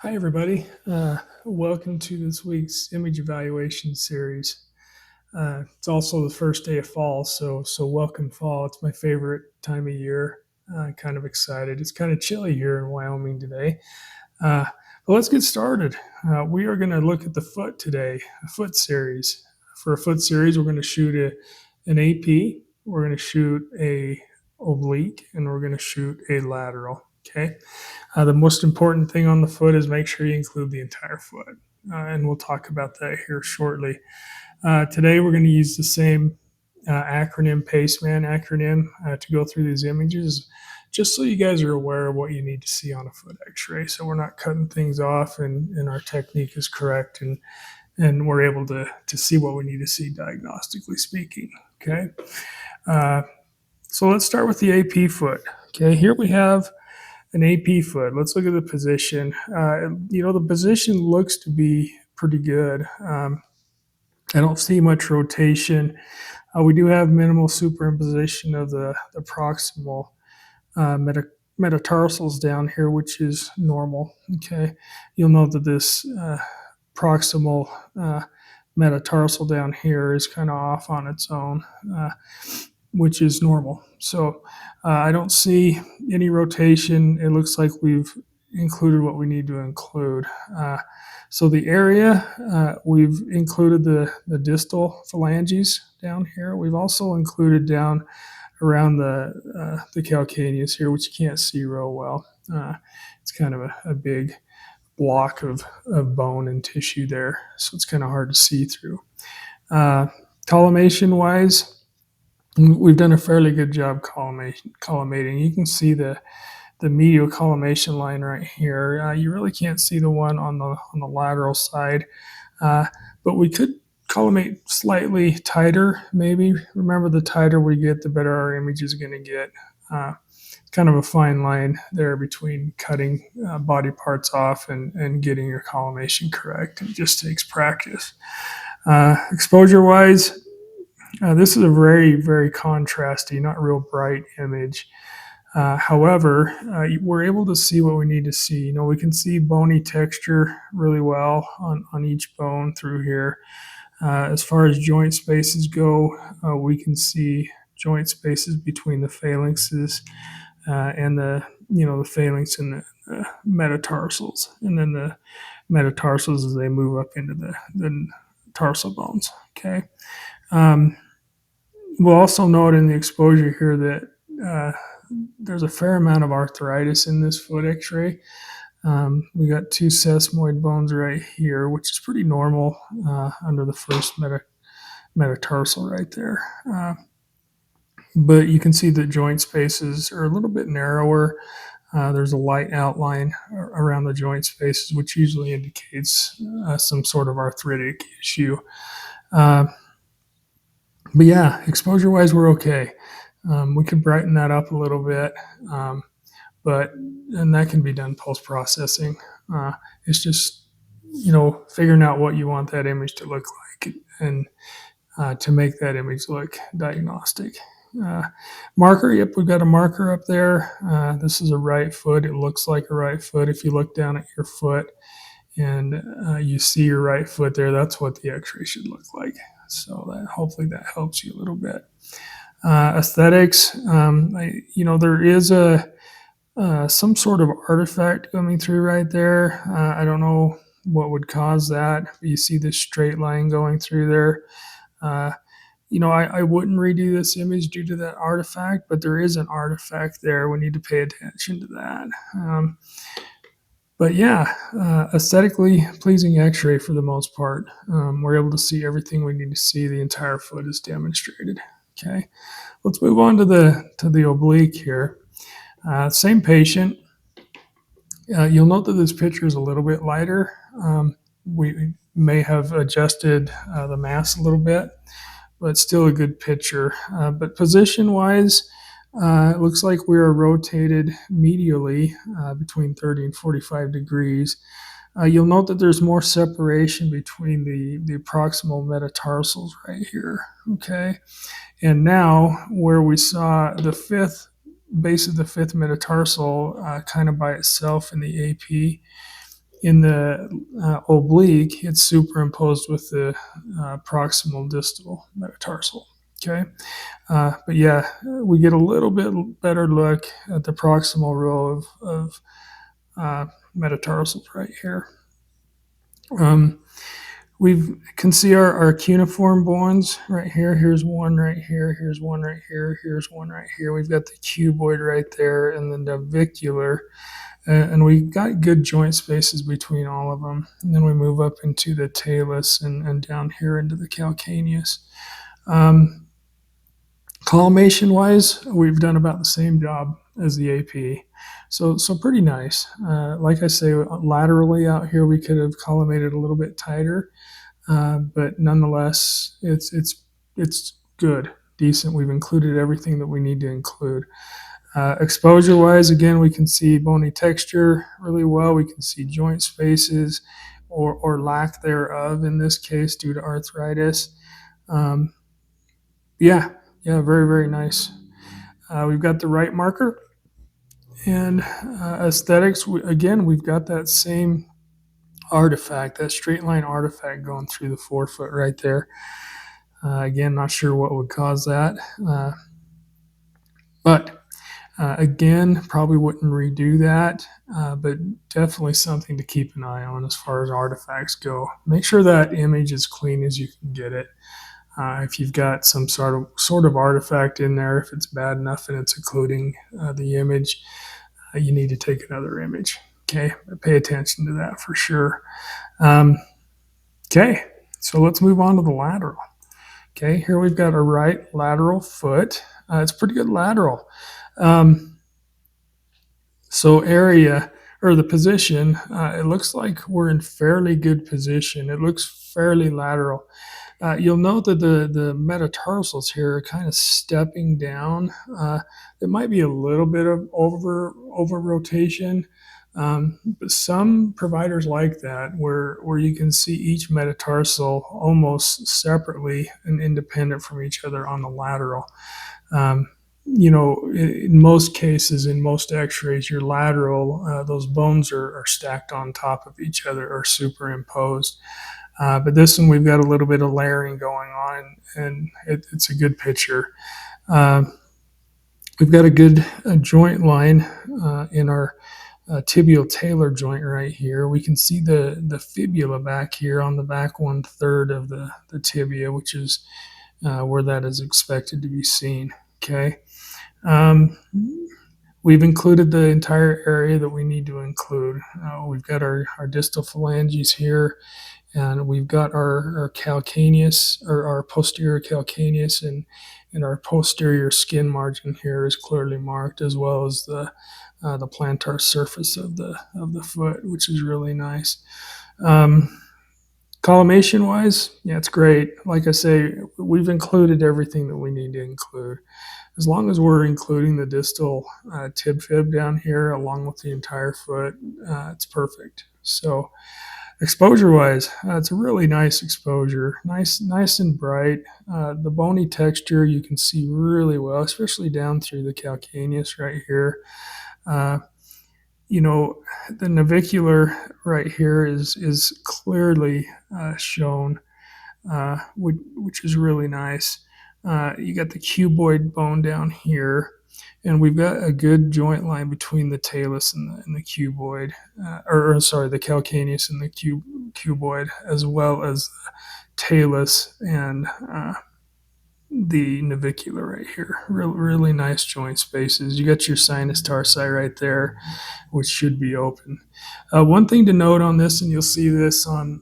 Hi, everybody. Welcome to this week's image evaluation series. It's also the first day of fall, so welcome fall. It's my favorite time of year. Kind of excited. It's kind of chilly here in Wyoming today. Uh, but let's get started. We are going to look at the foot today, a foot series. For a foot series, we're going to shoot an AP, we're going to shoot a oblique, and we're going to shoot a lateral. Okay. The most important thing on the foot is make sure you include the entire foot. And we'll talk about that here shortly. Today, we're going to use the same acronym, PACEMAN acronym, to go through these images, just so you guys are aware of what you need to see on a foot x-ray. So we're not cutting things off and our technique is correct and we're able to see what we need to see diagnostically speaking. Okay. Uh, so let's start with the AP foot. Okay. Here we have an AP foot. Let's look at the position. The position looks to be pretty good. I don't see much rotation. We do have minimal superimposition of the proximal metatarsals down here, which is normal. Okay, you'll note that this proximal metatarsal down here is kind of off on its own, which is normal. So I don't see any rotation. It looks like we've included what we need to include. So the area, we've included the distal phalanges down here. We've also included down around the calcaneus here, which you can't see real well. It's kind of a big block of bone and tissue there, so it's kind of hard to see through. Collimation wise, we've done a fairly good job collimating. You can see the medial collimation line right here. You really can't see the one on the lateral side, but we could collimate slightly tighter, maybe. Remember, the tighter we get, the better our image is going to get. It's kind of a fine line there between cutting body parts off and getting your collimation correct. It just takes practice. Exposure wise, this is a very, very contrasty, not real bright image. However, we're able to see what we need to see. We can see bony texture really well on each bone through here. As far as joint spaces go, we can see joint spaces between the phalanxes and the phalanx and the metatarsals, and then the metatarsals as they move up into the tarsal bones. Okay. We'll also note in the exposure here that there's a fair amount of arthritis in this foot x-ray. We got two sesamoid bones right here, which is pretty normal under the first metatarsal right there. But you can see the joint spaces are a little bit narrower. There's a light outline around the joint spaces, which usually indicates some sort of arthritic issue. But yeah, exposure-wise, we're okay. We could brighten that up a little bit, and that can be done post-processing. It's just, figuring out what you want that image to look like and to make that image look diagnostic. Marker, yep, we've got a marker up there. This is a right foot. It looks like a right foot. If you look down at your foot and you see your right foot there, that's what the x-ray should look like. So hopefully that helps you a little bit. Aesthetics, there is some sort of artifact coming through right there. I don't know what would cause that. You see this straight line going through there. I wouldn't redo this image due to that artifact, but there is an artifact there. We need to pay attention to that. But yeah, aesthetically pleasing x-ray for the most part. We're able to see everything we need to see. The entire foot is demonstrated. Okay, let's move on to the oblique here. Same patient. You'll note that this picture is a little bit lighter. We may have adjusted the mass a little bit, but still a good picture. But position-wise, it looks like we are rotated medially between 30 and 45 degrees. You'll note that there's more separation between the proximal metatarsals right here. Okay, and now where we saw the base of the fifth metatarsal kind of by itself in the AP, In the oblique, it's superimposed with the proximal distal metatarsal. Okay. But yeah, we get a little bit better look at the proximal row of metatarsals right here. Um, we can see our cuneiform bones right here. Here's one right here. Here's one right here. Here's one right here. We've got the cuboid right there and the navicular. And we got good joint spaces between all of them. And then we move up into the talus and down here into the calcaneus. Collimation wise, we've done about the same job as the AP. So pretty nice. Like I say, laterally out here, we could have collimated a little bit tighter, but nonetheless, it's good, decent. We've included everything that we need to include. Exposure wise, again, we can see bony texture really well. We can see joint spaces or lack thereof in this case due to arthritis. Um, yeah, yeah, very, very nice. We've got the right marker and aesthetics. Again, we've got that same artifact, that straight line artifact going through the forefoot right there. Again, not sure what would cause that, but again, probably wouldn't redo that, but definitely something to keep an eye on as far as artifacts go. Make sure that image is clean as you can get it. If you've got some sort of artifact in there, if it's bad enough and it's occluding the image, you need to take another image. Okay, pay attention to that for sure. Okay, so let's move on to the lateral. Okay, here we've got a right lateral foot. It's pretty good lateral. So area or the position, it looks like we're in fairly good position. It looks fairly lateral. You'll note that the metatarsals here are kind of stepping down. It might be a little bit of over rotation. But some providers like that, where you can see each metatarsal almost separately and independent from each other on the lateral. Um, in most cases, in most X-rays, your lateral, those bones are stacked on top of each other or superimposed. But this one, we've got a little bit of layering going on, and it's a good picture. We've got a good joint line in our tibial talar joint right here. We can see the fibula back here on the back 1/3 of the tibia, which is where that is expected to be seen. Okay. Um, we've included the entire area that we need to include. We've got our distal phalanges here, and we've got our calcaneus or our posterior calcaneus, and our posterior skin margin here is clearly marked, as well as the plantar surface of the foot, which is really nice. Collimation wise, yeah, it's great. Like I say, we've included everything that we need to include. As long as we're including the distal tib fib down here along with the entire foot, it's perfect. So exposure wise, it's a really nice exposure, nice and bright. The bony texture you can see really well, especially down through the calcaneus right here. Uh, the navicular right here is clearly shown, which is really nice. You got the cuboid bone down here, and we've got a good joint line between the talus and the cuboid, or sorry, the calcaneus and the cuboid, as well as the talus and the navicular right here. Really nice joint spaces. You got your sinus tarsi right there, which should be open. One thing to note on this, and you'll see this on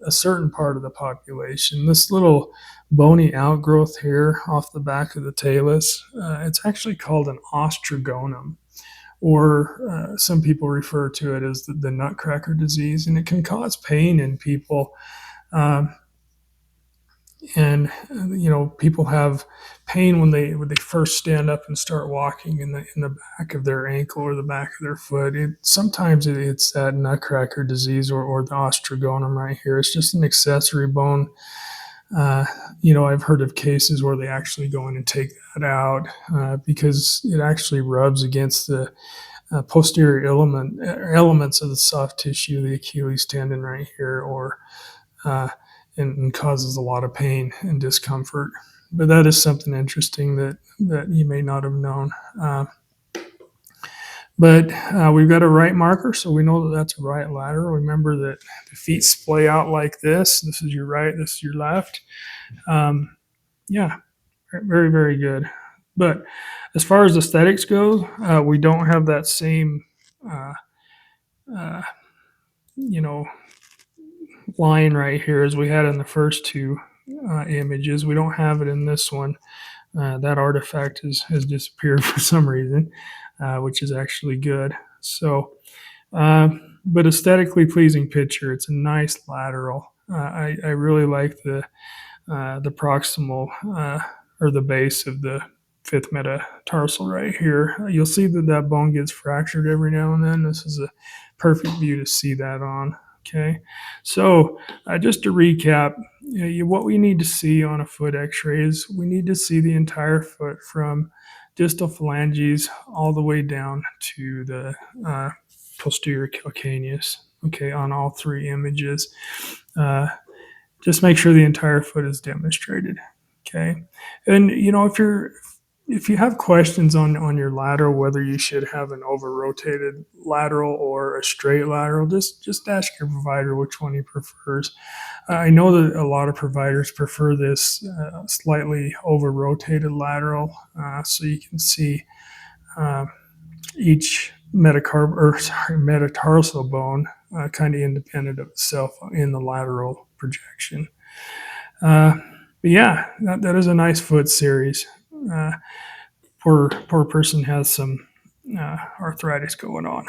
a certain part of the population, this little bony outgrowth here off the back of the talus, it's actually called an ostragonum, or some people refer to it as the nutcracker disease, and it can cause pain in people. And people have pain when they first stand up and start walking in the back of their ankle or the back of their foot. Sometimes it's that nutcracker disease or the ostragonum right here. It's just an accessory bone. I've heard of cases where they actually go in and take that out because it actually rubs against posterior elements of the soft tissue, the Achilles tendon right here, or uh, and causes a lot of pain and discomfort. But that is something interesting that you may not have known. But we've got a right marker, so we know that that's a right lateral. Remember that the feet splay out like this. This is your right, this is your left. Um, yeah, very, very good. But as far as aesthetics go, we don't have that same, uh, uh, you know, line right here as we had in the first two images. We don't have it in this one. That artifact has disappeared for some reason, which is actually good. So, but aesthetically pleasing picture. It's a nice lateral. I really like the proximal or the base of the fifth metatarsal right here. You'll see that that bone gets fractured every now and then. This is a perfect view to see that on. Okay, so just to recap, what we need to see on a foot x-ray is we need to see the entire foot from distal phalanges all the way down to the posterior calcaneus, okay, on all three images. Just make sure the entire foot is demonstrated, okay? And if you have questions on your lateral, whether you should have an over rotated lateral or a straight lateral, just ask your provider which one he prefers. I know that a lot of providers prefer this slightly over rotated lateral, so you can see uh, each metatarsal bone kind of independent of itself in the lateral projection. Uh, but yeah, that is a nice foot series. Uh, poor person has some arthritis going on.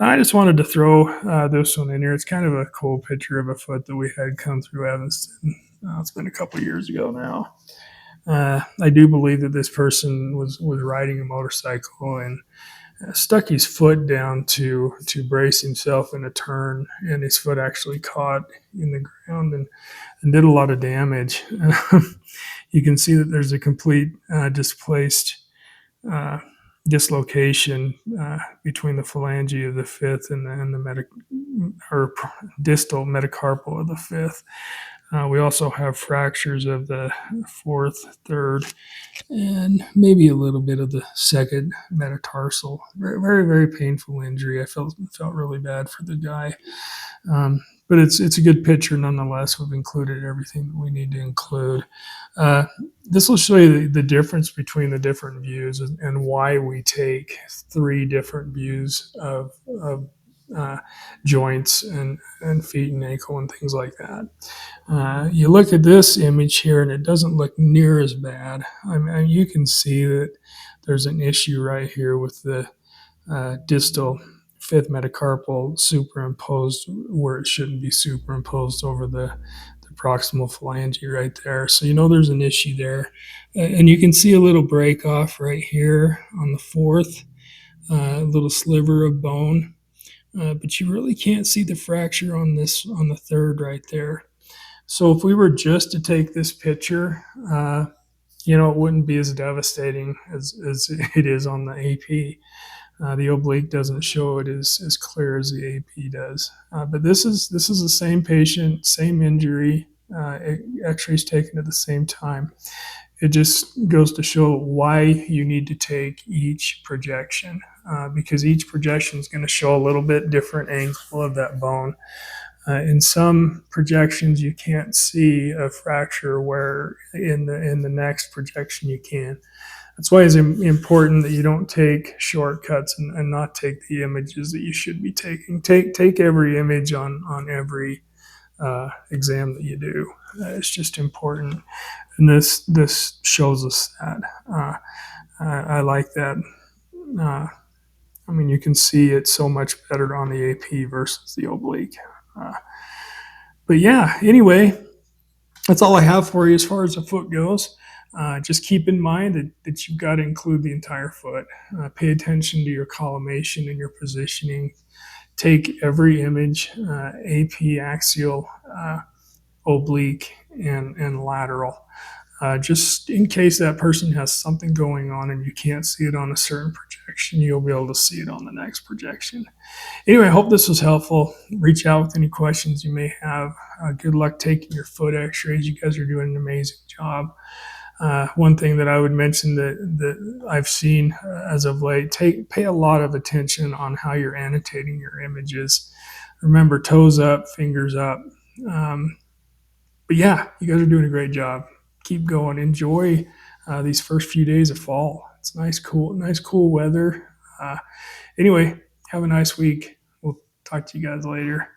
I just wanted to throw this one in here. It's kind of a cool picture of a foot that we had come through Evanston. It's been a couple of years ago now. I do believe that this person was riding a motorcycle and stuck his foot down to brace himself in a turn, and his foot actually caught in the ground and did a lot of damage. You can see that there's a complete displaced uh, dislocation between the phalange of the fifth and the distal metacarpal of the fifth. We also have fractures of the fourth, third, and maybe a little bit of the second metatarsal. Very, very, very painful injury. I felt really bad for the guy, but it's a good picture nonetheless. We've included everything that we need to include. This will show you the difference between the different views and why we take three different views of joints and feet and ankle and things like that. You look at this image here and it doesn't look near as bad. I mean, you can see that there's an issue right here with the distal fifth metacarpal superimposed where it shouldn't be superimposed over the proximal phalange right there. So you know there's an issue there. And you can see a little break off right here on the fourth, a little sliver of bone. But you really can't see the fracture on the third right there. So if we were just to take this picture, it wouldn't be as devastating as it is on the AP. The oblique doesn't show it as clear as the AP does. But this is the same patient, same injury, X-rays taken at the same time. It just goes to show why you need to take each projection, because each projection is going to show a little bit different angle of that bone. In some projections, you can't see a fracture, where in the next projection you can. That's why it's important that you don't take shortcuts and not take the images that you should be taking. Take every image on every exam that you do. It's just important, and this shows us that. I like that. I mean, you can see it so much better on the AP versus the oblique. But yeah, anyway, that's all I have for you as far as the foot goes. Just keep in mind that you've got to include the entire foot. Pay attention to your collimation and your positioning. Take every image, AP, axial, oblique, and lateral. just in case that person has something going on and you can't see it on a certain projection, you'll be able to see it on the next projection. Anyway, I hope this was helpful. Reach out with any questions you may have. Good luck taking your foot x-rays. You guys are doing an amazing job. One thing that I would mention that I've seen as of late, pay a lot of attention on how you're annotating your images. Remember, toes up, fingers up. Um, but yeah, you guys are doing a great job. Keep going. Enjoy these first few days of fall. It's nice, cool weather. Anyway, have a nice week. We'll talk to you guys later.